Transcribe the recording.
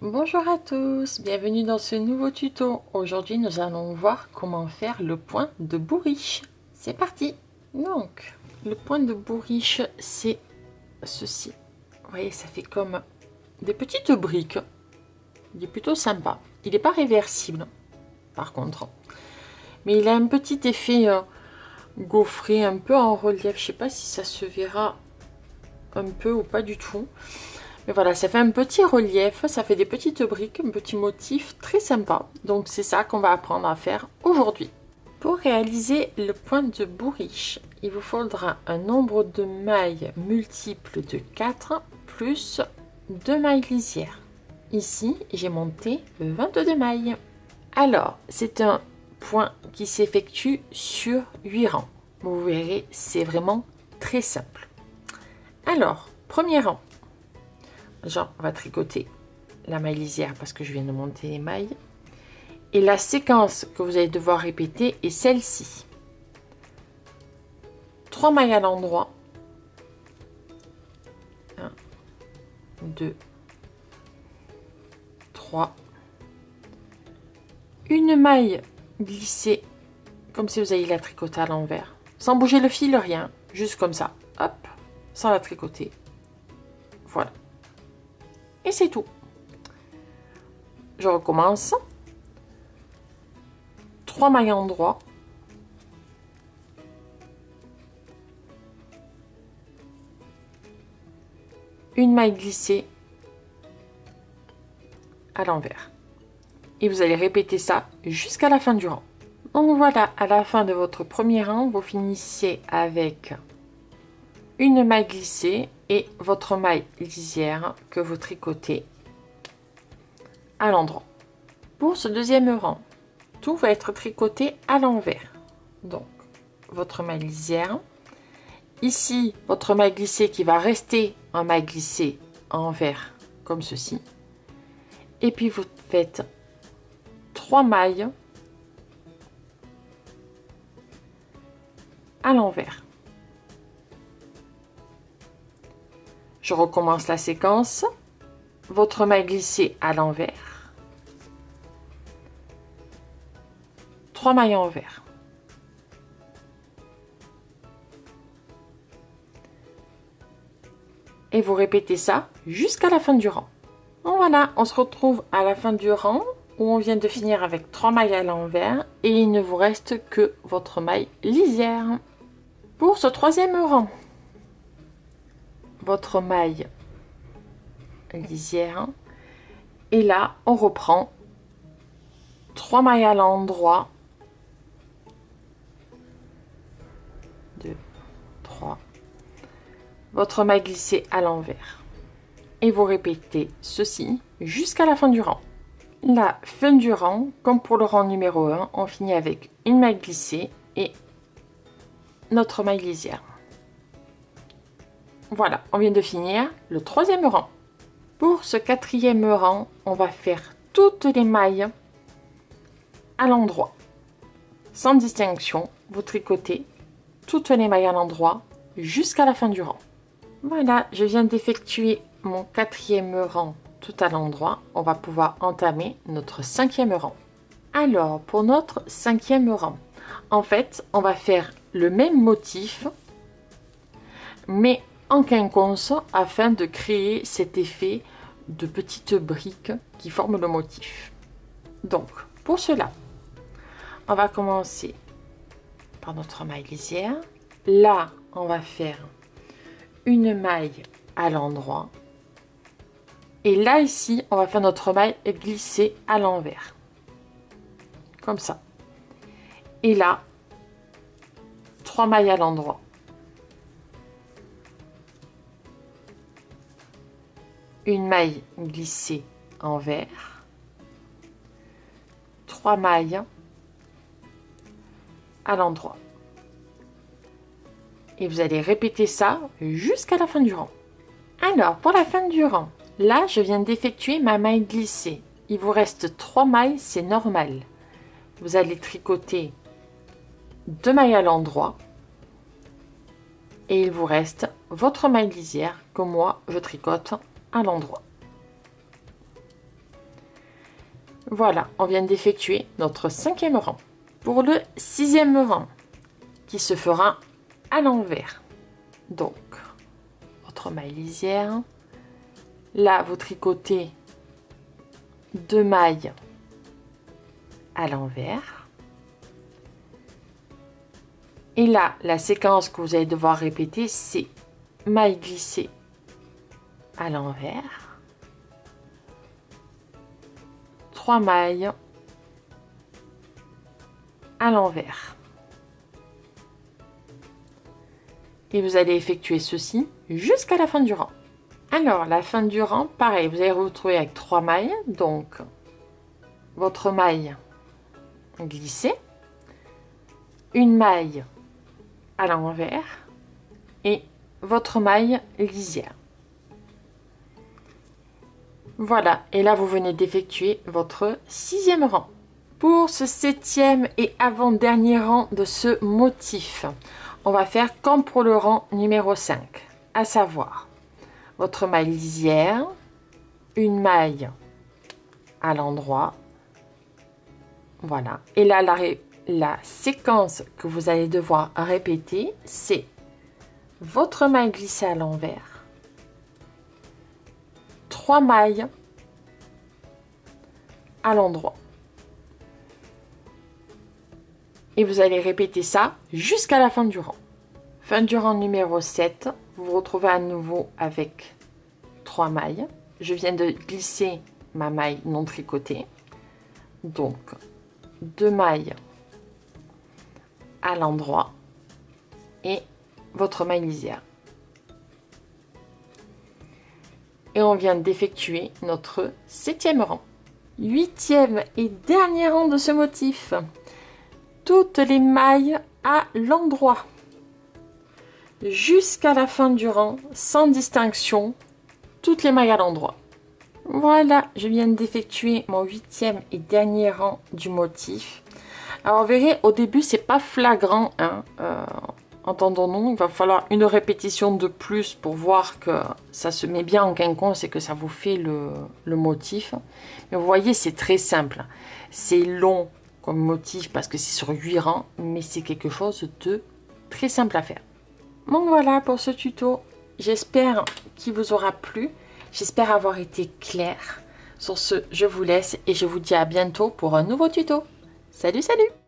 Bonjour à tous, bienvenue dans ce nouveau tuto. Aujourd'hui nous allons voir comment faire le point de bourriche. C'est parti. Donc le point de bourriche, c'est ceci. Vous voyez, ça fait comme des petites briques. Il est plutôt sympa. Il n'est pas réversible par contre, mais il a un petit effet gaufré, un peu en relief. Je sais pas si ça se verra un peu ou pas du tout. Mais voilà, ça fait un petit relief, ça fait des petites briques, un petit motif très sympa. Donc c'est ça qu'on va apprendre à faire aujourd'hui. Pour réaliser le point de bourriche, il vous faudra un nombre de mailles multiple de 4 plus 2 mailles lisières. Ici, j'ai monté 22 mailles. Alors, c'est un point qui s'effectue sur 8 rangs. Vous verrez, c'est vraiment très simple. Alors, premier rang. Genre, on va tricoter la maille lisière parce que je viens de monter les mailles. Et la séquence que vous allez devoir répéter est celle-ci. 3 mailles à l'endroit. 1, 2, 3. Une maille glissée, comme si vous alliez la tricoter à l'envers. Sans bouger le fil, rien. Juste comme ça. Hop, sans la tricoter. Voilà. Et c'est tout. Je recommence. 3 mailles en droit. Une maille glissée à l'envers. Et vous allez répéter ça jusqu'à la fin du rang. Donc voilà, à la fin de votre premier rang, vous finissez avec une maille glissée et votre maille lisière que vous tricotez à l'endroit. Pour ce deuxième rang, tout va être tricoté à l'envers. Donc votre maille lisière, ici votre maille glissée qui va rester en maille glissée envers comme ceci, et puis vous faites 3 mailles à l'envers. Je recommence la séquence. Votre maille glissée à l'envers. 3 mailles envers. Et vous répétez ça jusqu'à la fin du rang. Donc voilà, on se retrouve à la fin du rang où on vient de finir avec 3 mailles à l'envers et il ne vous reste que votre maille lisière. Pour ce troisième rang, votre maille lisière, et là on reprend 3 mailles à l'endroit, 2, 3, votre maille glissée à l'envers, et vous répétez ceci jusqu'à la fin du rang. La fin du rang, comme pour le rang numéro 1, on finit avec une maille glissée et notre maille lisière. Voilà, on vient de finir le troisième rang. Pour ce quatrième rang, on va faire toutes les mailles à l'endroit. Sans distinction, vous tricotez toutes les mailles à l'endroit jusqu'à la fin du rang. Voilà, je viens d'effectuer mon quatrième rang tout à l'endroit. On va pouvoir entamer notre cinquième rang. Alors, pour notre cinquième rang, en fait, on va faire le même motif, mais en quinconce afin de créer cet effet de petites briques qui forment le motif. Donc pour cela, on va commencer par notre maille lisière. Là, on va faire une maille à l'endroit. Et là, ici, on va faire notre maille glissée à l'envers. Comme ça. Et là, 3 mailles à l'endroit. Une maille glissée envers, 3 mailles à l'endroit. Et vous allez répéter ça jusqu'à la fin du rang. Alors, pour la fin du rang, là, je viens d'effectuer ma maille glissée. Il vous reste 3 mailles, c'est normal. Vous allez tricoter 2 mailles à l'endroit. Et il vous reste votre maille lisière que moi, je tricote à l'endroit. Voilà, on vient d'effectuer notre 5e rang. Pour le 6e rang, qui se fera à l'envers. Donc, votre maille lisière. Là, vous tricotez 2 mailles à l'envers. Et là, la séquence que vous allez devoir répéter, c'est maille glissée à l'envers, 3 mailles à l'envers. Et vous allez effectuer ceci jusqu'à la fin du rang. Alors, la fin du rang, pareil, vous allez vous retrouver avec 3 mailles. Donc, votre maille glissée, une maille à l'envers et votre maille lisière. Voilà, et là, vous venez d'effectuer votre 6e rang. Pour ce 7e et avant-dernier rang de ce motif, on va faire comme pour le rang numéro 5, à savoir votre maille lisière, une maille à l'endroit, voilà. Et là, la séquence que vous allez devoir répéter, c'est votre maille glissée à l'envers, 3 mailles à l'endroit. Et vous allez répéter ça jusqu'à la fin du rang. Fin du rang numéro 7, vous vous retrouvez à nouveau avec 3 mailles. Je viens de glisser ma maille non tricotée. Donc, 2 mailles à l'endroit et votre maille lisière. Et on vient d'effectuer notre 7e rang. 8e et dernier rang de ce motif. Toutes les mailles à l'endroit jusqu'à la fin du rang, sans distinction, toutes les mailles à l'endroit. Voilà, je viens d'effectuer mon 8e et dernier rang du motif. Alors, vous verrez, au début, c'est pas flagrant, hein, entendons-nous, il va falloir une répétition de plus pour voir que ça se met bien en quinconce et que ça vous fait le motif. Mais vous voyez, c'est très simple. C'est long comme motif parce que c'est sur 8 rangs, mais c'est quelque chose de très simple à faire. Donc voilà pour ce tuto, j'espère qu'il vous aura plu, j'espère avoir été claire. Sur ce, je vous laisse et je vous dis à bientôt pour un nouveau tuto. Salut, salut!